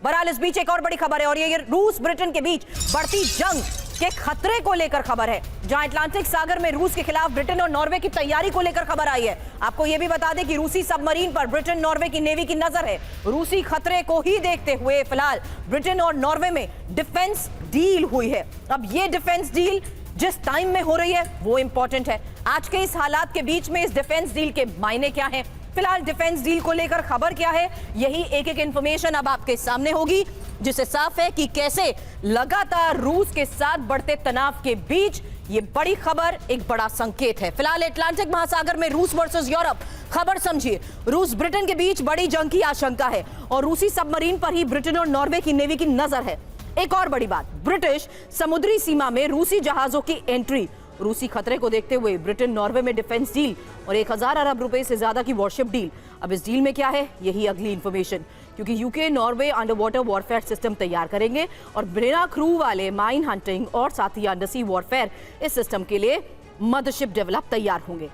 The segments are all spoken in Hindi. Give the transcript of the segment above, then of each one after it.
बहरहाल इस बीच एक और बड़ी खबर है और ये रूस ब्रिटेन के बीच बढ़ती जंग के खतरे को लेकर खबर है, जहां अटलांटिक सागर में रूस के खिलाफ ब्रिटेन और नॉर्वे की तैयारी को लेकर खबर आई है। आपको यह भी बता दें कि रूसी सबमरीन पर ब्रिटेन नॉर्वे की नेवी की नजर है। रूसी खतरे को ही देखते हुए फिलहाल ब्रिटेन और नॉर्वे में डिफेंस डील हुई है। अब ये डिफेंस डील जिस टाइम में हो रही है वो इंपॉर्टेंट है। आज के इस हालात के बीच में इस डिफेंस डील के मायने क्या हैं, फिलहाल डिफेंस डील को लेकर खबर क्या है, यही एक एक इंफॉर्मेशन अब आपके सामने होगी, जिससे साफ है कि कैसे लगातार रूस के साथ बढ़ते तनाव के बीच ये बड़ी खबर एक बड़ा संकेत है। फिलहाल अटलांटिक महासागर में रूस वर्सेस यूरोप खबर समझिए, रूस ब्रिटेन के बीच बड़ी जंग की आशंका है और रूसी सबमरीन पर ही ब्रिटेन और नॉर्वे की नेवी की नजर है। एक और बड़ी बात, ब्रिटिश समुद्री सीमा में रूसी जहाजों की एंट्री। रूसी खतरे को देखते हुए ब्रिटेन नॉर्वे में डिफेंस डील और 1000 अरब रुपए से ज्यादा की वॉरशिप डील। अब इस डील में क्या है, यही अगली इंफॉर्मेशन, क्योंकि UK Norway under water warfare system तैयार करेंगे और बिना क्रू वाले माइन हंटिंग और साथ ही अंडरसी वॉरफेयर इस सिस्टम के लिए मदरशिप डेवलप तैयार होंगे।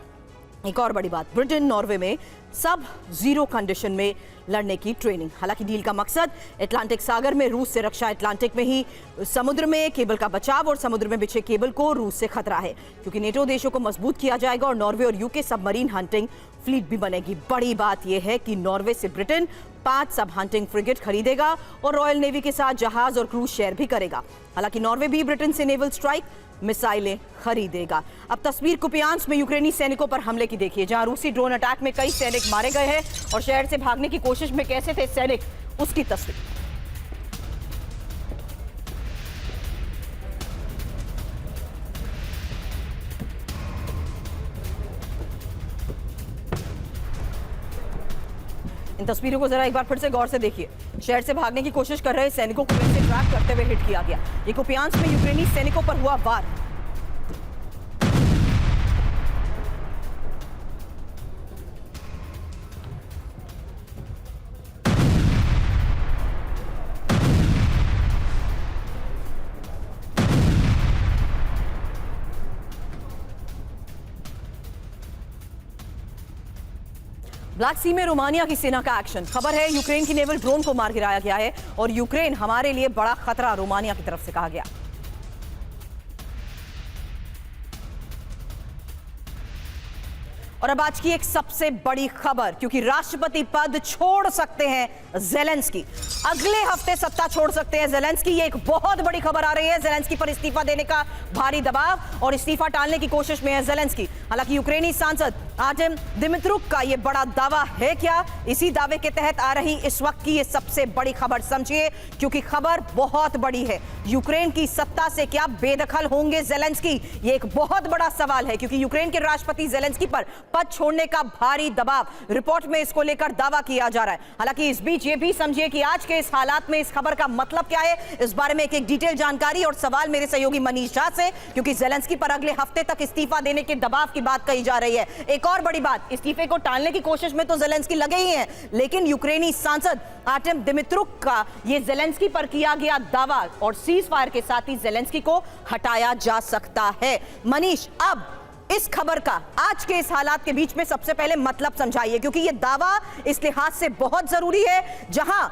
एक और बड़ी बात, ब्रिटेन नॉर्वे में सब जीरो कंडीशन में लड़ने की ट्रेनिंग। हालांकि डील का मकसद अटलांटिक सागर में रूस से रक्षा, अटलांटिक में ही समुद्र में केबल का बचाव और समुद्र में बिछे केबल को रूस से खतरा है, क्योंकि नेटो देशों को मजबूत किया जाएगा और नॉर्वे और यूके सबमरीन हंटिंग फ्लीट भी बनेगी। बड़ी बात यह है कि नॉर्वे से ब्रिटेन 5 सब हंटिंग फ्रिगेट खरीदेगा और रॉयल नेवी के साथ जहाज और क्रूज शेयर भी करेगा। हालांकि नॉर्वे भी ब्रिटेन से नेवल स्ट्राइक मिसाइलें खरीदेगा। अब तस्वीर कुपियांस्क में यूक्रेनी सैनिकों पर हमले की देखिए, जहां रूसी ड्रोन अटैक में कई सैनिक मारे गए हैं और शहर से भागने की कोशिश में कैसे थे सैनिक, उसकी तस्वीर। इन तस्वीरों को जरा एक बार फिर से गौर से देखिए। शहर से भागने की कोशिश कर रहे सैनिकों को फिर से ट्रैक करते हुए हिट किया गया। ये कुपियांस्क में यूक्रेनी सैनिकों पर हुआ वार। ब्लैक सी में रोमानिया की सेना का एक्शन। खबर है यूक्रेन की नेवल ड्रोन को मार गिराया गया है और यूक्रेन हमारे लिए बड़ा खतरा, रोमानिया की तरफ से कहा गया। और अब आज की एक सबसे बड़ी खबर, क्योंकि राष्ट्रपति पद छोड़ सकते हैं ज़ेलेंस्की, अगले हफ्ते सत्ता छोड़ सकते हैं ज़ेलेंस्की। ये एक बहुत बड़ी खबर आ रही है। ज़ेलेंस्की पर इस्तीफा देने का भारी दबाव और इस्तीफा टालने की कोशिश में है ज़ेलेंस्की। हालांकि यूक्रेनी सांसद आर्टेम दिमित्रुक का ये बड़ा दावा है क्या, इसी दावे के तहत आ रही इस वक्त की ये सबसे बड़ी खबर समझिए, क्योंकि खबर बहुत बड़ी है। यूक्रेन की सत्ता से क्या बेदखल होंगे ज़ेलेंस्की, ये एक बहुत बड़ा सवाल है, क्योंकि यूक्रेन के राष्ट्रपति ज़ेलेंस्की पर पद छोड़ने का भारी दबाव, रिपोर्ट में इसको लेकर दावा किया जा रहा है। हालांकि इस बीच ये भी समझिए कि आज के इस हालात में इस खबर का मतलब क्या है, इस बारे में एक डिटेल जानकारी और सवाल मेरे सहयोगी मनीष झा से, क्योंकि ज़ेलेंस्की पर अगले हफ्ते तक इस्तीफा देने के दबाव की बात कही जा रही है। एक और बड़ी बात, इस्तीफे को टालने की कोशिश में तो ज़ेलेंस्की लगे ही हैं, लेकिन यूक्रेनी सांसद आर्टेम दिमित्रुक का ये ज़ेलेंस्की पर किया गया दावा और सीज फायर के साथ ही ज़ेलेंस्की को हटाया जा सकता है। मनीष, अब इस खबर का आज के इस हालात के बीच में सबसे पहले मतलब समझाइए, क्योंकि यह दावा इस लिहाज से बहुत जरूरी है, जहां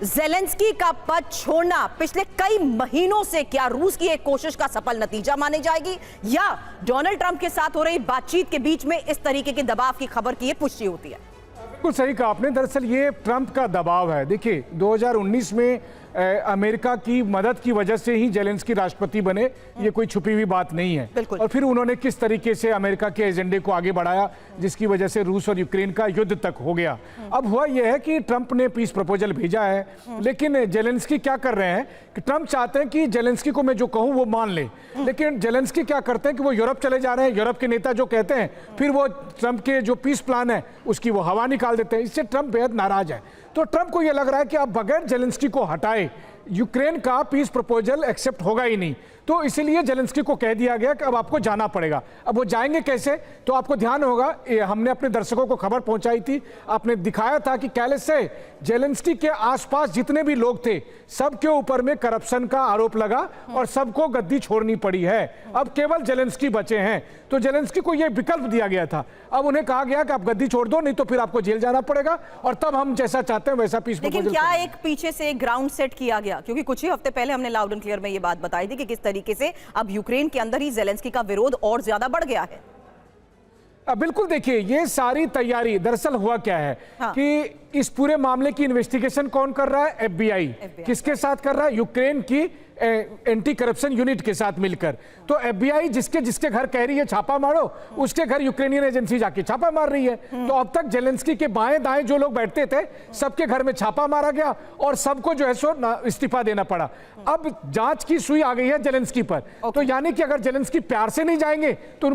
ज़ेलेंस्की का पद छोड़ना पिछले कई महीनों से क्या रूस की एक कोशिश का सफल नतीजा मानी जाएगी, या डोनाल्ड ट्रंप के साथ हो रही बातचीत के बीच में इस तरीके के दबाव की खबर की पुष्टि होती है। बिल्कुल सही कहा आपने, दरअसल ये ट्रंप का दबाव है। देखिए 2019 में अमेरिका की मदद की वजह से ही ज़ेलेंस्की राष्ट्रपति बने, ये कोई छुपी हुई बात नहीं है। और फिर उन्होंने किस तरीके से अमेरिका के एजेंडे को आगे बढ़ाया, जिसकी वजह से रूस और यूक्रेन का युद्ध तक हो गया। अब हुआ यह है कि ट्रंप ने पीस प्रपोजल भेजा है, लेकिन ज़ेलेंस्की क्या कर रहे हैं कि ट्रंप चाहते हैं कि ज़ेलेंस्की को मैं जो कहूँ वो मान ले, लेकिन ज़ेलेंस्की क्या करते हैं कि वो यूरोप चले जा रहे हैं, यूरोप के नेता जो कहते हैं फिर वो ट्रंप के जो पीस प्लान है उसकी वो हवा निकाल देते हैं। इससे ट्रंप बेहद नाराज है। तो ट्रंप को यह लग रहा है कि अब बगैर ज़ेलेंस्की को हटाए यूक्रेन का पीस प्रपोजल एक्सेप्ट होगा ही नहीं। तो इसीलिए जेलेंस्की को कह दिया गया कि अब आपको जाना पड़ेगा। अब वो जाएंगे कैसे? तो आपको ध्यान होगा, हमने अपने दर्शकों को खबर पहुंचाई थी, आपने दिखाया था कि कैसे जेलेंस्की के आसपास जितने भी लोग थे सबके ऊपर में करप्शन का आरोप लगा और सबको गद्दी छोड़नी पड़ी है। अब केवल जेलेंस्की बचे हैं, तो जेलेंस्की को यह विकल्प दिया गया था। अब उन्हें कहा गया कि आप गद्दी छोड़ दो, नहीं तो फिर आपको जेल जाना पड़ेगा, और तब हम जैसा चाहते हैं वैसा पीस लेकिन क्या एक पीछे से एक ग्राउंड सेट किया गया? क्योंकि कुछ ही हफ्ते पहले हमने लाउड एंड क्लियर में ये बात बताई थी कि किस तरीके से अब यूक्रेन के अंदर ही जेलेंस्की का विरोध और ज्यादा बढ़ गया है। बिल्कुल, देखिए ये सारी तैयारी दरअसल हुआ क्या है कि इस पूरे मामले की इन्वेस्टिगेशन कौन कर रहा है? एफबीआई। किसके साथ कर रहा है? यूक्रेन की एंटी करप्शन यूनिट के साथ मिलकर। तो एफबीआई जिसके जिसके घर कह रही है छापा मारो, उसके घर यूक्रेनियन एजेंसी जाके छापा मार रही है। तो अब तक जेलेंस्की के बाएं दाएं जो लोग बैठते थे सबके घर में छापा मारा गया और सबको जो है सो इस्तीफा देना पड़ा। अब जांच की सुई आ गई है जेलेंस्की पर। तो यानी कि अगर जेलेंस्की प्यार से नहीं जाएंगे तो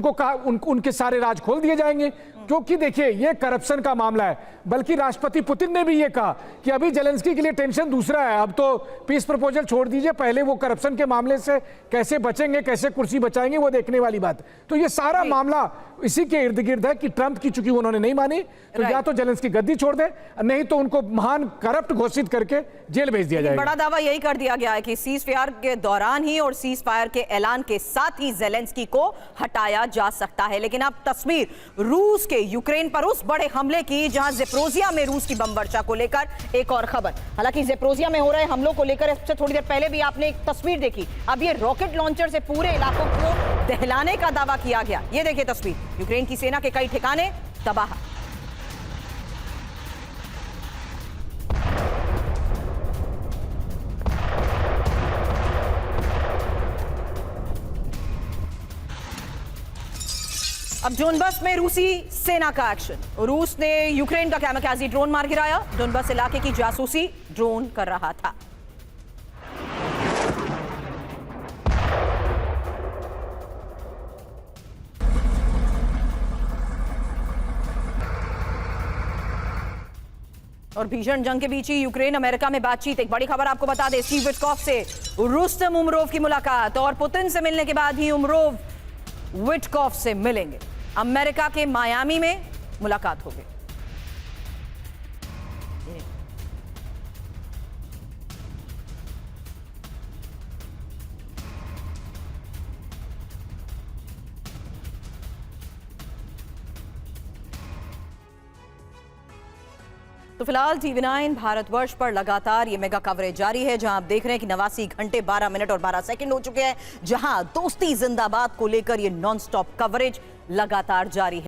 उनके सारे राज खोल दिए जाएंगे, क्योंकि देखिए ये करप्शन का मामला है। बल्कि राष्ट्रपति पुतिन ने भी ये कहा कि अभी जेलेंस्की के लिए टेंशन दूसरा है, अब तो पीस प्रपोजल छोड़ दीजिए, पहले वो करप्शन के मामले से कैसे बचेंगे, कैसे कुर्सी बचाएंगे, वो देखने वाली बात। तो ये सारा मामला इसी के इर्द गिर्द है कि ट्रंप की चूंकि उन्होंने नहीं मानी, तो या तो जेलेंस्की गद्दी छोड़ दे, नहीं तो उनको महान करप्ट घोषित करके जेल भेज दिया जाएगा। बड़ा दावा यही कर दिया गया है कि सीज फायर के दौरान ही और सीज फायर के ऐलान के साथ ही जेलेंस्की को हटाया जा सकता है। लेकिन अब तस्वीर रूस के यूक्रेन पर उस बड़े हमले की जहां ज़ेपोरिज़िया में रूस की बम वर्षा को लेकर एक और खबर। हालांकि ज़ेपोरिज़िया में हो रहे हमलों को लेकर इससे थोड़ी देर पहले भी आपने एक तस्वीर देखी। अब ये रॉकेट लॉन्चर से पूरे इलाकों को दहलाने का दावा किया गया। ये देखिए तस्वीर, यूक्रेन की सेना के कई ठिकाने तबाह। अब डोनबस में रूसी सेना का एक्शन। रूस ने यूक्रेन का कैमकाजी ड्रोन मार गिराया। डोनबस इलाके की जासूसी ड्रोन कर रहा था। और भीषण जंग के बीच ही यूक्रेन अमेरिका में बातचीत। एक बड़ी खबर आपको बता दें, स्टीव विटकॉफ से रुस्तम उमरोव की मुलाकात, और पुतिन से मिलने के बाद ही उमरोव विटकॉफ से मिलेंगे। अमेरिका के मायामी में मुलाकात होगी। तो फिलहाल TV9 भारतवर्ष पर लगातार ये मेगा कवरेज जारी है, जहां आप देख रहे हैं कि 89 घंटे 12 मिनट और 12 सेकंड हो चुके हैं, जहां दोस्ती जिंदाबाद को लेकर ये नॉन स्टॉप कवरेज लगातार जारी है।